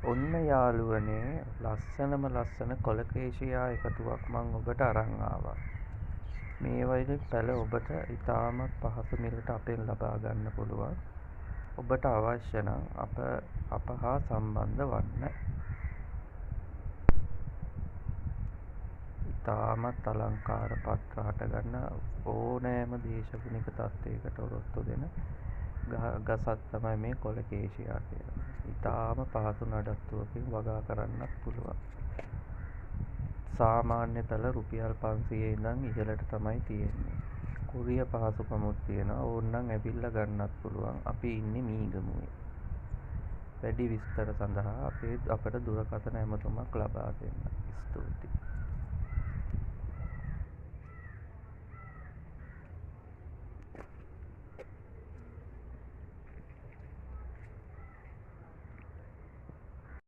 ඔන්න යාළුවනේ ලස්සනම ලස්සන කොලකේශියා එකතුවක් මං ඔබට අරන් ආවා. මේ වගේ පැළ ඔබට ඉතාමත් පහසු මිලට අපෙන් ලබා ගන්න පුළුවන්. ඔබට අවශ්‍ය නම් අප හා සම්බන්ධ වන්න. ඉතාමත් අලංකාර පත්‍ර හටගන්න ඕනෑම දේශගුණික තත්ත්වයකට ඔරොත්තු දෙන ගසක් තමයි මේ කොලකේශියා කියලා. ඉතාම පහසු නඩත්තුවකින් වගා කරන්නත් පුළුවන්. සාමාන්‍ය පැළ රුපියල් 500 ඉඳන් ඉහළට තමයි තියෙන්නේ. කුරිය පහසුකමුත් තියෙනවා. ඕනනම් ඇවිල්ලා ගන්නත් පුළුවන්. අපි ඉන්නේ මීගමුවේ. වැඩි විස්තර සඳහා අපට දුරකථන ඇමතුමක් ලබා දෙන්න. ස්තුතියි.